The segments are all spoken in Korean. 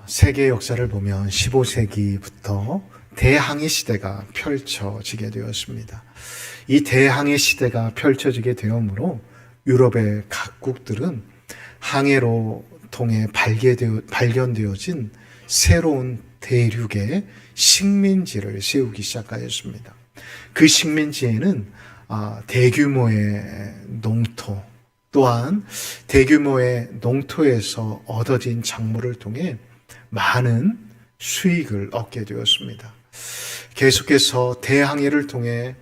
세계 역사를 보면 15세기부터 대항해 시대가 펼쳐지게 되었습니다. 이 대항해 시대가 펼쳐지게 되므로 유럽의 각국들은 항해로 통해 발견되어진 새로운 대륙의 식민지를 세우기 시작하였습니다. 그 식민지에는 대규모의 농토, 또한 대규모의 농토에서 얻어진 작물을 통해 많은 수익을 얻게 되었습니다. 계속해서 대항해를 통해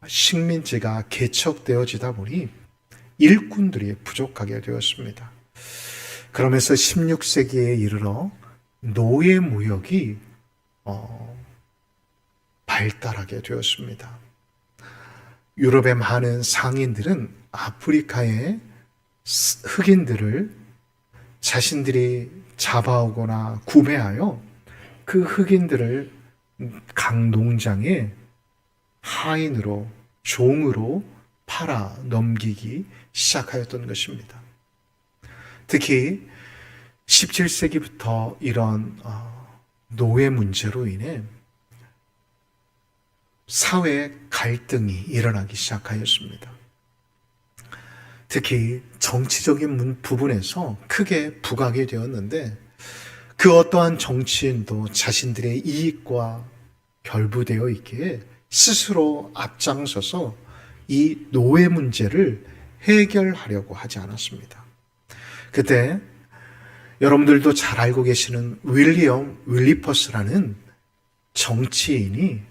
식민지가 개척되어지다 보니 일꾼들이 부족하게 되었습니다. 그러면서 16세기에 이르러 노예 무역이 발달하게 되었습니다. 유럽의 많은 상인들은 아프리카의 흑인들을 자신들이 잡아오거나 구매하여 그 흑인들을 각 농장에 하인으로, 종으로 팔아 넘기기 시작하였던 것입니다. 특히 17세기부터 이런 노예 문제로 인해 사회 갈등이 일어나기 시작하였습니다. 특히 정치적인 부분에서 크게 부각이 되었는데 그 어떠한 정치인도 자신들의 이익과 결부되어 있기에 스스로 앞장서서 이 노예 문제를 해결하려고 하지 않았습니다. 그때 여러분들도 잘 알고 계시는 윌리엄 윌리퍼스라는 정치인이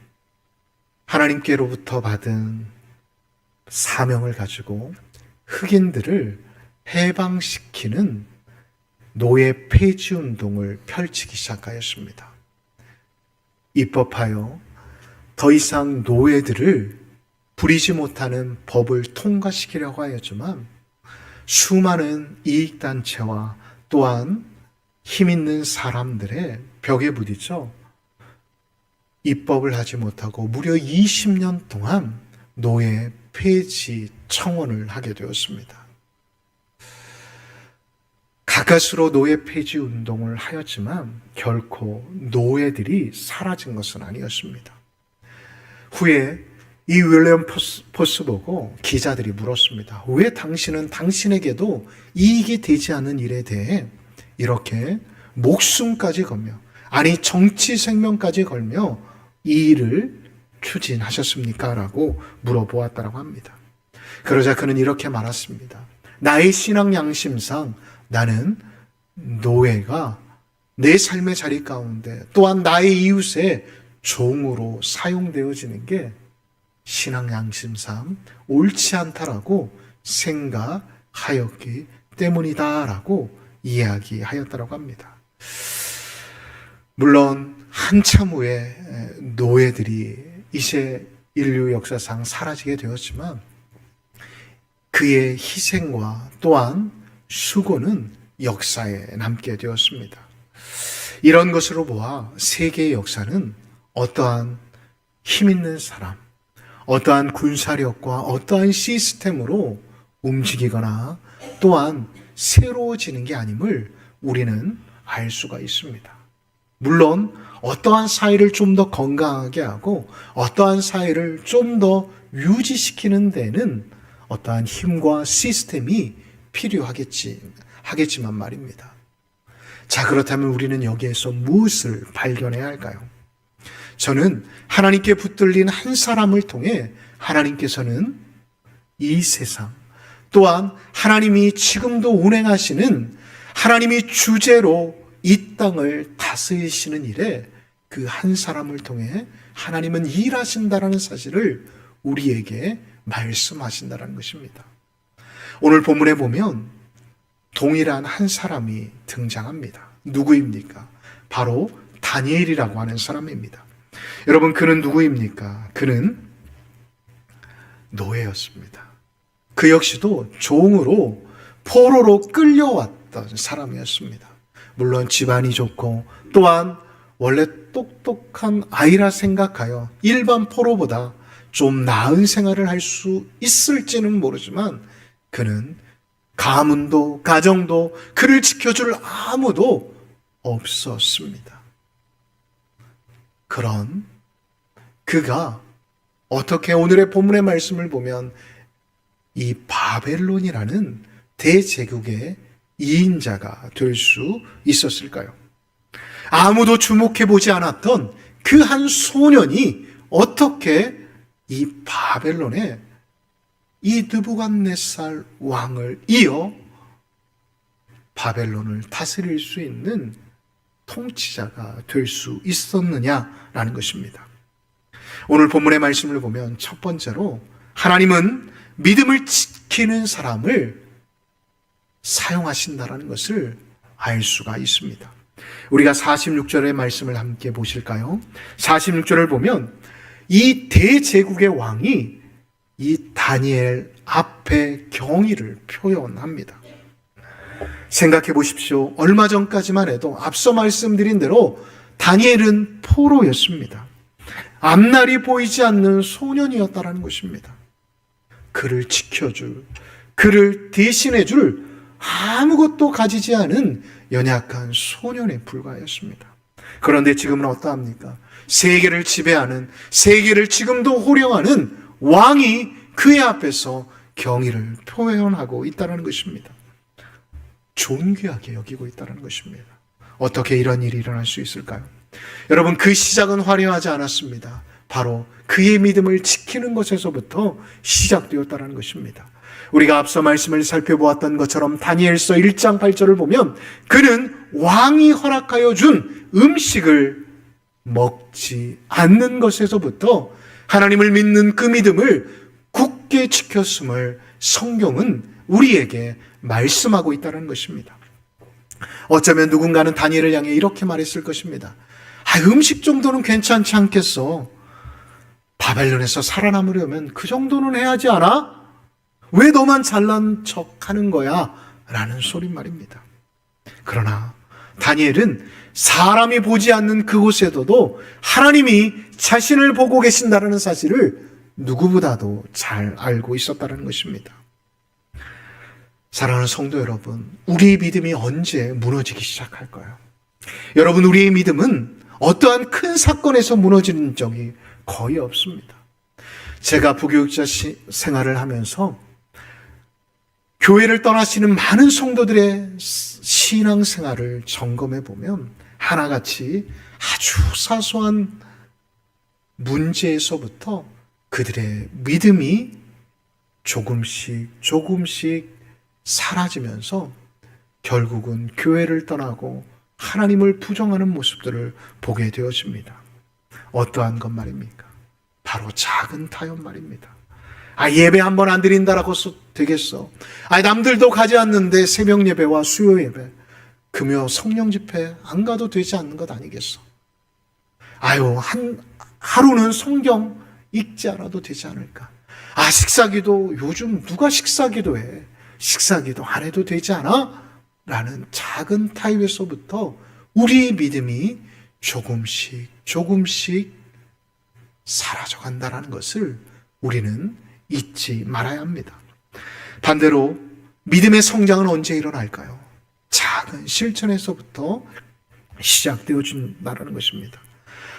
하나님께로부터 받은 사명을 가지고 흑인들을 해방시키는 노예 폐지 운동을 펼치기 시작하였습니다. 입법하여 더 이상 노예들을 부리지 못하는 법을 통과시키려고 하였지만 수많은 이익단체와 또한 힘있는 사람들의 벽에 부딪혀 입법을 하지 못하고 무려 20년 동안 노예 폐지 청원을 하게 되었습니다. 가까스로 노예 폐지 운동을 하였지만 결코 노예들이 사라진 것은 아니었습니다. 후에 이 윌리엄 포스 보고 기자들이 물었습니다. 왜 당신은 당신에게도 이익이 되지 않는 일에 대해 이렇게 목숨까지 걸며, 아니 정치 생명까지 걸며 이 일을 추진하셨습니까? 라고 물어보았다고 합니다. 그러자 그는 이렇게 말했습니다. 나의 신앙 양심상 나는 노예가 내 삶의 자리 가운데 또한 나의 이웃의 종으로 사용되어지는 게 신앙 양심상 옳지 않다라고 생각하였기 때문이다라고 이야기하였다고 합니다. 물론 한참 후에 노예들이 이제 인류 역사상 사라지게 되었지만 그의 희생과 또한 수고는 역사에 남게 되었습니다. 이런 것으로 보아 세계의 역사는 어떠한 힘있는 사람, 어떠한 군사력과 어떠한 시스템으로 움직이거나 또한 새로워지는 게 아님을 우리는 알 수가 있습니다. 물론 어떠한 사회를 좀 더 건강하게 하고 어떠한 사회를 좀 더 유지시키는 데는 어떠한 힘과 시스템이 하겠지만 말입니다. 자, 그렇다면 우리는 여기에서 무엇을 발견해야 할까요? 저는 하나님께 붙들린 한 사람을 통해 하나님께서는 이 세상 또한 하나님이 지금도 운행하시는 하나님이 주제로 이 땅을 다스리시는 일에 그 한 사람을 통해 하나님은 일하신다라는 사실을 우리에게 말씀하신다라는 것입니다. 오늘 본문에 보면 동일한 한 사람이 등장합니다. 누구입니까? 바로 다니엘이라고 하는 사람입니다. 여러분, 그는 누구입니까? 그는 노예였습니다. 그 역시도 종으로 포로로 끌려왔던 사람이었습니다. 물론 집안이 좋고 또한 원래 똑똑한 아이라 생각하여 일반 포로보다 좀 나은 생활을 할 수 있을지는 모르지만 그는 가문도 가정도 그를 지켜줄 아무도 없었습니다. 그런 그가 어떻게 오늘의 본문의 말씀을 보면 이 바벨론이라는 대제국의 2인자가 될 수 있었을까요? 아무도 주목해보지 않았던 그 한 소년이 어떻게 이 바벨론의 이 느부갓네살 왕을 이어 바벨론을 다스릴 수 있는 통치자가 될 수 있었느냐라는 것입니다. 오늘 본문의 말씀을 보면 첫 번째로 하나님은 믿음을 지키는 사람을 사용하신다라는 것을 알 수가 있습니다. 우리가 46절의 말씀을 함께 보실까요? 46절을 보면 이 대제국의 왕이 이 다니엘 앞에 경의를 표현합니다. 생각해 보십시오. 얼마 전까지만 해도 앞서 말씀드린 대로 다니엘은 포로였습니다. 앞날이 보이지 않는 소년이었다라는 것입니다. 그를 지켜줄, 그를 대신해줄 아무것도 가지지 않은 연약한 소년에 불과하였습니다. 그런데 지금은 어떠합니까? 세계를 지배하는, 세계를 지금도 호령하는 왕이 그의 앞에서 경의를 표현하고 있다는 것입니다. 존귀하게 여기고 있다는 것입니다. 어떻게 이런 일이 일어날 수 있을까요? 여러분, 그 시작은 화려하지 않았습니다. 바로 그의 믿음을 지키는 것에서부터 시작되었다는 것입니다. 우리가 앞서 말씀을 살펴보았던 것처럼 다니엘서 1장 8절을 보면 그는 왕이 허락하여 준 음식을 먹지 않는 것에서부터 하나님을 믿는 그 믿음을 굳게 지켰음을 성경은 우리에게 말씀하고 있다는 것입니다. 어쩌면 누군가는 다니엘을 향해 이렇게 말했을 것입니다. 음식 정도는 괜찮지 않겠어. 바벨론에서 살아남으려면 그 정도는 해야지 않아? 왜 너만 잘난 척 하는 거야? 라는 소리 말입니다. 그러나 다니엘은 사람이 보지 않는 그곳에도 하나님이 자신을 보고 계신다는 사실을 누구보다도 잘 알고 있었다는 것입니다. 사랑하는 성도 여러분, 우리의 믿음이 언제 무너지기 시작할까요? 여러분, 우리의 믿음은 어떠한 큰 사건에서 무너지는 적이 거의 없습니다. 제가 부교육자 생활을 하면서 교회를 떠나시는 많은 성도들의 신앙생활을 점검해 보면 하나같이 아주 사소한 문제에서부터 그들의 믿음이 조금씩 사라지면서 결국은 교회를 떠나고 하나님을 부정하는 모습들을 보게 되어집니다. 어떠한 것 말입니까? 바로 작은 타협 말입니다. 예배 한 번 안 드린다라고 되겠어. 남들도 가지 않는데 새벽 예배와 수요 예배, 금요 성령 집회 안 가도 되지 않는 것 아니겠어? 하루는 성경 읽지 않아도 되지 않을까? 식사기도 요즘 누가 식사기도 해? 식사기도 안 해도 되지 않아? 라는 작은 타입에서부터 우리의 믿음이 조금씩 사라져간다는 것을 우리는 잊지 말아야 합니다. 반대로 믿음의 성장은 언제 일어날까요? 작은 실천에서부터 시작되어진다는 것입니다.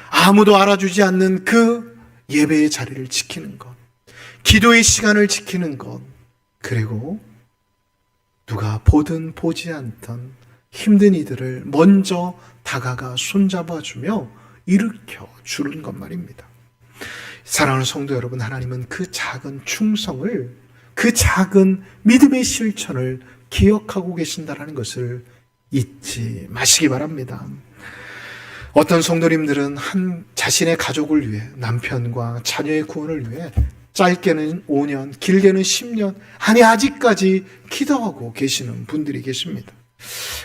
아무도 알아주지 않는 그 예배의 자리를 지키는 것, 기도의 시간을 지키는 것, 그리고 누가 보든 보지 않던 힘든 이들을 먼저 다가가 손잡아주며 일으켜 주는 것 말입니다. 사랑하는 성도 여러분, 하나님은 그 작은 충성을, 그 작은 믿음의 실천을 기억하고 계신다는 것을 잊지 마시기 바랍니다. 어떤 성도님들은 자신의 가족을 위해, 남편과 자녀의 구원을 위해 짧게는 5년, 길게는 10년, 아직까지 기도하고 계시는 분들이 계십니다.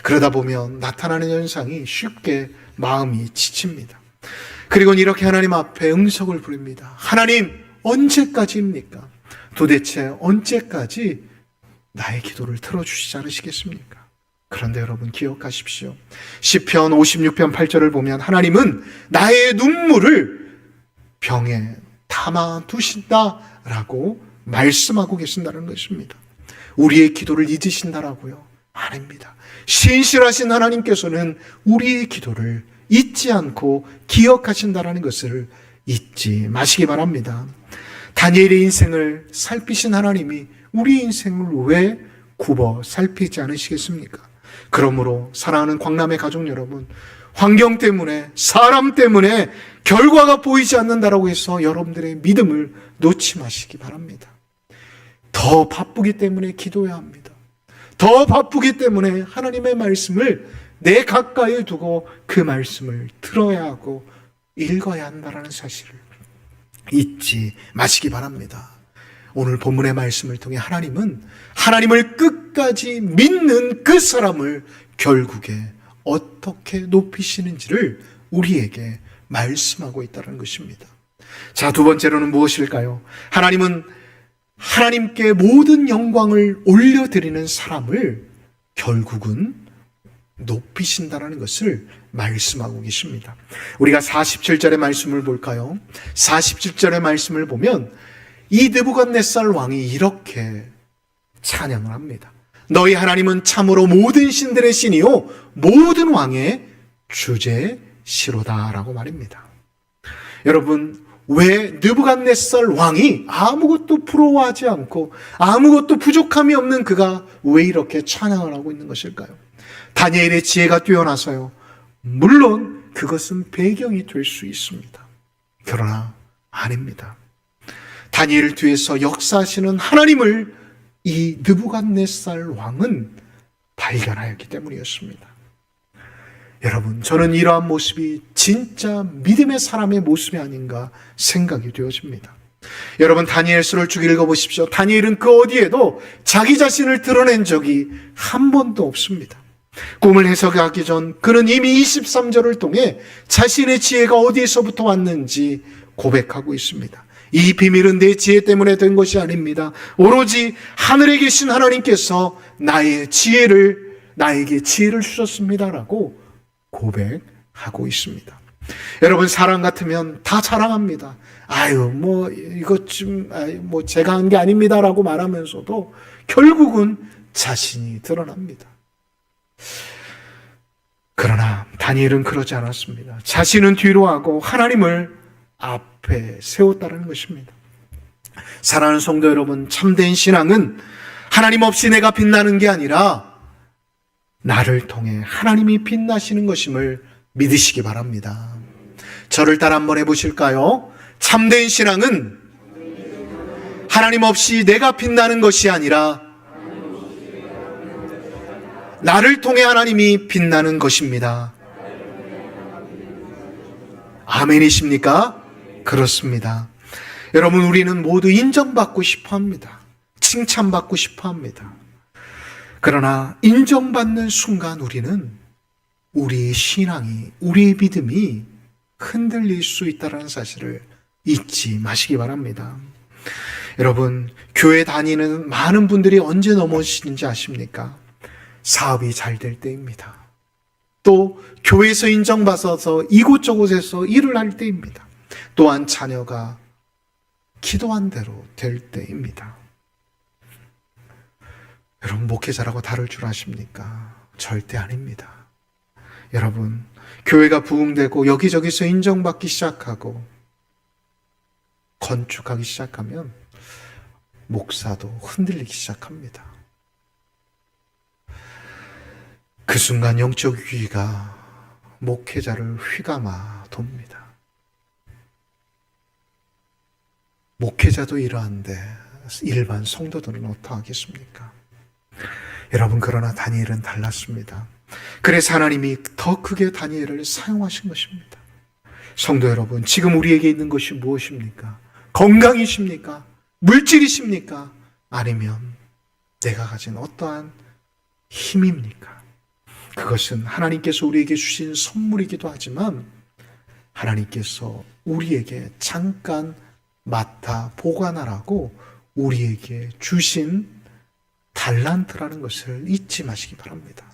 그러다 보면 나타나는 현상이 쉽게 마음이 지칩니다. 그리고 이렇게 하나님 앞에 응석을 부립니다. 하나님, 언제까지입니까? 도대체 언제까지 나의 기도를 들어주시지 않으시겠습니까? 그런데 여러분, 기억하십시오. 시편 56편 8절을 보면 하나님은 나의 눈물을 병에 담아 두신다라고 말씀하고 계신다는 것입니다. 우리의 기도를 잊으신다라고요? 아닙니다. 신실하신 하나님께서는 우리의 기도를 잊지 않고 기억하신다는 것을 잊지 마시기 바랍니다. 다니엘의 인생을 살피신 하나님이 우리 인생을 왜 굽어 살피지 않으시겠습니까? 그러므로 사랑하는 광남의 가족 여러분, 환경 때문에, 사람 때문에 결과가 보이지 않는다라고 해서 여러분들의 믿음을 놓지 마시기 바랍니다. 더 바쁘기 때문에 기도해야 합니다. 더 바쁘기 때문에 하나님의 말씀을 내 가까이에 두고 그 말씀을 들어야 하고 읽어야 한다는 사실을 잊지 마시기 바랍니다. 오늘 본문의 말씀을 통해 하나님은 하나님을 끝까지 믿는 그 사람을 결국에 어떻게 높이시는지를 우리에게 말씀하고 있다는 것입니다. 자, 두 번째로는 무엇일까요? 하나님은 하나님께 모든 영광을 올려드리는 사람을 결국은 높이신다는 것을 말씀하고 계십니다. 우리가 47절의 말씀을 볼까요? 47절의 말씀을 보면 이 느부갓네살 왕이 이렇게 찬양을 합니다. 너희 하나님은 참으로 모든 신들의 신이요 모든 왕의 주제시로다 라고 말입니다. 여러분, 왜 느부갓네살 왕이 아무것도 부러워하지 않고 아무것도 부족함이 없는 그가 왜 이렇게 찬양을 하고 있는 것일까요? 다니엘의 지혜가 뛰어나서요. 물론 그것은 배경이 될 수 있습니다. 그러나 아닙니다. 다니엘 뒤에서 역사하시는 하나님을 이 느부갓네살 왕은 발견하였기 때문이었습니다. 여러분, 저는 이러한 모습이 진짜 믿음의 사람의 모습이 아닌가 생각이 되어집니다. 여러분, 다니엘서를 쭉 읽어보십시오. 다니엘은 그 어디에도 자기 자신을 드러낸 적이 한 번도 없습니다. 꿈을 해석하기 전 그는 이미 23절을 통해 자신의 지혜가 어디에서부터 왔는지 고백하고 있습니다. 이 비밀은 내 지혜 때문에 된 것이 아닙니다. 오로지 하늘에 계신 하나님께서 나에게 지혜를 주셨습니다라고 고백하고 있습니다. 여러분, 사람 같으면 다 자랑합니다. 이것 좀 제가 한 게 아닙니다라고 말하면서도 결국은 자신이 드러납니다. 그러나 다니엘은 그러지 않았습니다. 자신은 뒤로 하고 하나님을 앞에 세웠다는 것입니다. 사랑하는 성도 여러분, 참된 신앙은 하나님 없이 내가 빛나는 게 아니라 나를 통해 하나님이 빛나시는 것임을 믿으시기 바랍니다. 저를 따라 한번 해보실까요? 참된 신앙은 하나님 없이 내가 빛나는 것이 아니라 나를 통해 하나님이 빛나는 것입니다. 아멘이십니까? 그렇습니다. 여러분, 우리는 모두 인정받고 싶어 합니다. 칭찬받고 싶어 합니다. 그러나 인정받는 순간 우리는 우리의 신앙이, 우리의 믿음이 흔들릴 수 있다는 사실을 잊지 마시기 바랍니다. 여러분, 교회 다니는 많은 분들이 언제 넘어지는지 아십니까? 사업이 잘 될 때입니다. 또 교회에서 인정받아서 이곳저곳에서 일을 할 때입니다. 또한 자녀가 기도한 대로 될 때입니다. 여러분, 목회자라고 다를 줄 아십니까? 절대 아닙니다. 여러분, 교회가 부흥되고 여기저기서 인정받기 시작하고 건축하기 시작하면 목사도 흔들리기 시작합니다. 그 순간 영적 위기가 목회자를 휘감아 돕니다. 목회자도 이러한데 일반 성도들은 어떠하겠습니까? 여러분, 그러나 다니엘은 달랐습니다. 그래서 하나님이 더 크게 다니엘을 사용하신 것입니다. 성도 여러분, 지금 우리에게 있는 것이 무엇입니까? 건강이십니까? 물질이십니까? 아니면 내가 가진 어떠한 힘입니까? 그것은 하나님께서 우리에게 주신 선물이기도 하지만 하나님께서 우리에게 잠깐 맡아 보관하라고 우리에게 주신 달란트라는 것을 잊지 마시기 바랍니다.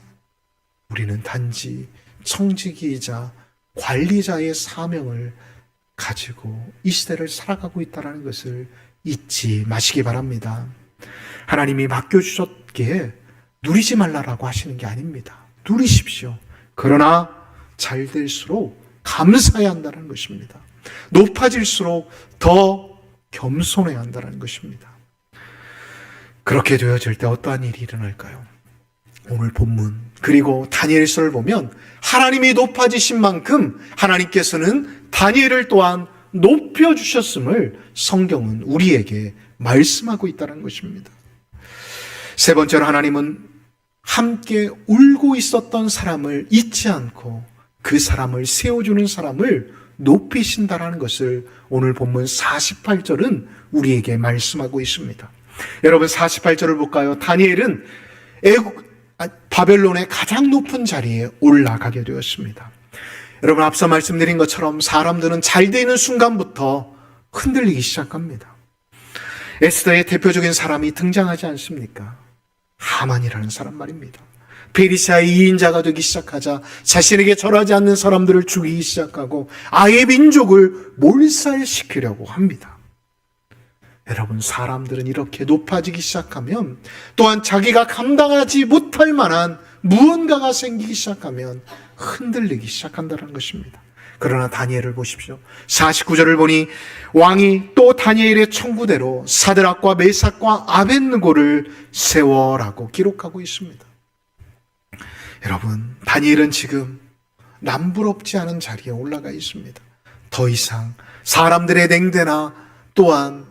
우리는 단지 청지기이자 관리자의 사명을 가지고 이 시대를 살아가고 있다는 것을 잊지 마시기 바랍니다. 하나님이 맡겨주셨기에 누리지 말라라고 하시는 게 아닙니다. 누리십시오. 그러나 잘 될수록 감사해야 한다는 것입니다. 높아질수록 더 겸손해야 한다는 것입니다. 그렇게 되어질 때 어떠한 일이 일어날까요? 오늘 본문 그리고 다니엘서를 보면 하나님이 높아지신 만큼 하나님께서는 다니엘을 또한 높여주셨음을 성경은 우리에게 말씀하고 있다는 것입니다. 세 번째로 하나님은 함께 울고 있었던 사람을 잊지 않고 그 사람을 세워주는 사람을 높이신다라는 것을 오늘 본문 48절은 우리에게 말씀하고 있습니다. 여러분 48절을 볼까요? 다니엘은 바벨론의 가장 높은 자리에 올라가게 되었습니다. 여러분 앞서 말씀드린 것처럼 사람들은 잘 되는 순간부터 흔들리기 시작합니다. 에스더의 대표적인 사람이 등장하지 않습니까? 하만이라는 사람 말입니다. 페르시아의 2인자가 되기 시작하자 자신에게 절하지 않는 사람들을 죽이기 시작하고 아예 민족을 몰살시키려고 합니다. 여러분 사람들은 이렇게 높아지기 시작하면 또한 자기가 감당하지 못할 만한 무언가가 생기기 시작하면 흔들리기 시작한다는 것입니다. 그러나 다니엘을 보십시오. 49절을 보니 왕이 또 다니엘의 청구대로 사드락과 메삭과 아벳느고를 세워라고 기록하고 있습니다. 여러분 다니엘은 지금 남부럽지 않은 자리에 올라가 있습니다. 더 이상 사람들의 냉대나 또한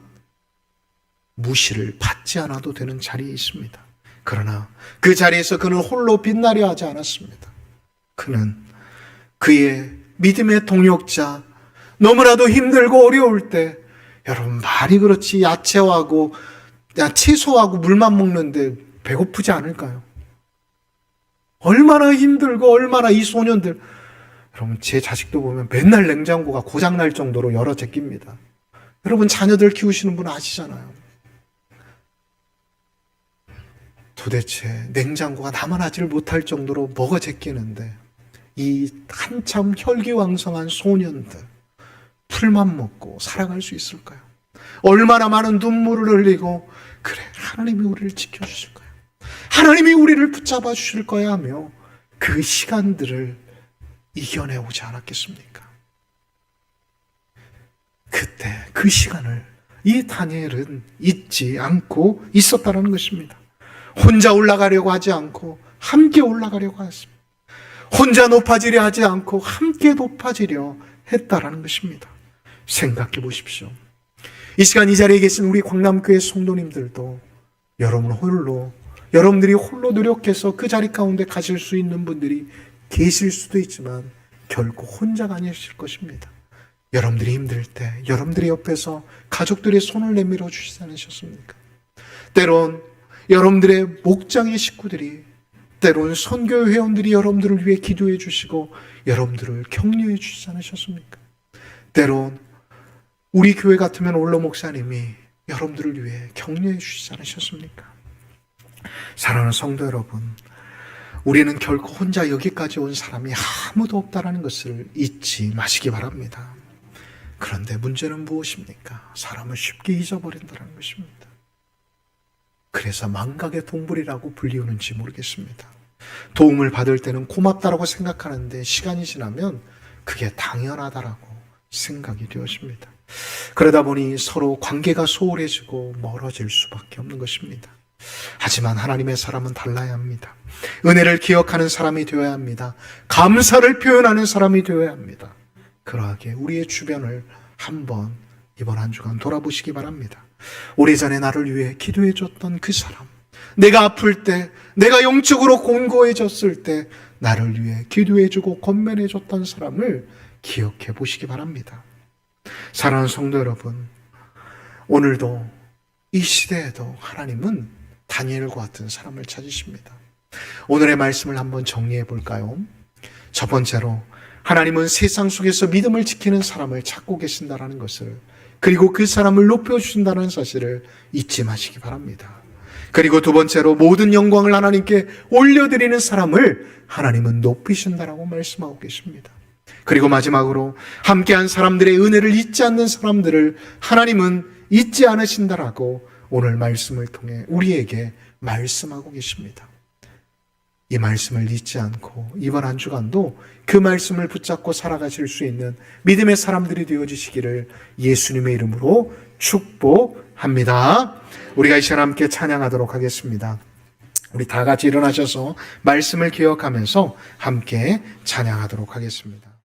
무시를 받지 않아도 되는 자리에 있습니다. 그러나 그 자리에서 그는 홀로 빛나려 하지 않았습니다. 그는 그의 믿음의 동역자, 너무나도 힘들고 어려울 때 여러분 말이 그렇지 야채하고 채소하고 물만 먹는데 배고프지 않을까요? 얼마나 힘들고 얼마나 이 소년들 여러분 제 자식도 보면 맨날 냉장고가 고장날 정도로 열어 제낍니다. 여러분 자녀들 키우시는 분 아시잖아요. 도대체 냉장고가 남아나지를 못할 정도로 먹어 제끼는데 이 한참 혈기왕성한 소년들 풀만 먹고 살아갈 수 있을까요? 얼마나 많은 눈물을 흘리고 그래 하나님이 우리를 지켜주실 거야, 하나님이 우리를 붙잡아 주실 거야 하며 그 시간들을 이겨내오지 않았겠습니까? 그때 그 시간을 이 다니엘은 잊지 않고 있었다는 것입니다. 혼자 올라가려고 하지 않고 함께 올라가려고 했습니다. 혼자 높아지려 하지 않고 함께 높아지려 했다라는 것입니다. 생각해 보십시오. 이 시간 이 자리에 계신 우리 광남교회 성도님들도 여러분들이 홀로 노력해서 그 자리 가운데 가실 수 있는 분들이 계실 수도 있지만 결코 혼자가 아니실 것입니다. 여러분들이 힘들 때 여러분들이 옆에서 가족들의 손을 내밀어 주시지 않으셨습니까? 때론 여러분들의 목장의 식구들이, 때론 선교 회원들이 여러분들을 위해 기도해 주시고 여러분들을 격려해 주시지 않으셨습니까? 때론 우리 교회 같으면 올로 목사님이 여러분들을 위해 격려해 주시지 않으셨습니까? 사랑하는 성도 여러분, 우리는 결코 혼자 여기까지 온 사람이 아무도 없다는 것을 잊지 마시기 바랍니다. 그런데 문제는 무엇입니까? 사람을 쉽게 잊어버린다는 것입니다. 그래서 망각의 동물이라고 불리우는지 모르겠습니다. 도움을 받을 때는 고맙다라고 생각하는데 시간이 지나면 그게 당연하다라고 생각이 되어집니다. 그러다 보니 서로 관계가 소홀해지고 멀어질 수밖에 없는 것입니다. 하지만 하나님의 사람은 달라야 합니다. 은혜를 기억하는 사람이 되어야 합니다. 감사를 표현하는 사람이 되어야 합니다. 그러하게 우리의 주변을 한번 이번 한 주간 돌아보시기 바랍니다. 오래전에 나를 위해 기도해 줬던 그 사람, 내가 아플 때, 내가 영적으로 곤고해졌을 때 나를 위해 기도해 주고 권면해 줬던 사람을 기억해 보시기 바랍니다. 사랑하는 성도 여러분, 오늘도 이 시대에도 하나님은 다니엘과 같은 사람을 찾으십니다. 오늘의 말씀을 한번 정리해 볼까요? 첫 번째로 하나님은 세상 속에서 믿음을 지키는 사람을 찾고 계신다는 것을, 그리고 그 사람을 높여주신다는 사실을 잊지 마시기 바랍니다. 그리고 두 번째로 모든 영광을 하나님께 올려드리는 사람을 하나님은 높이신다라고 말씀하고 계십니다. 그리고 마지막으로 함께한 사람들의 은혜를 잊지 않는 사람들을 하나님은 잊지 않으신다라고 오늘 말씀을 통해 우리에게 말씀하고 계십니다. 이 말씀을 잊지 않고 이번 한 주간도 그 말씀을 붙잡고 살아가실 수 있는 믿음의 사람들이 되어주시기를 예수님의 이름으로 축복합니다. 우리가 이 시간 함께 찬양하도록 하겠습니다. 우리 다 같이 일어나셔서 말씀을 기억하면서 함께 찬양하도록 하겠습니다.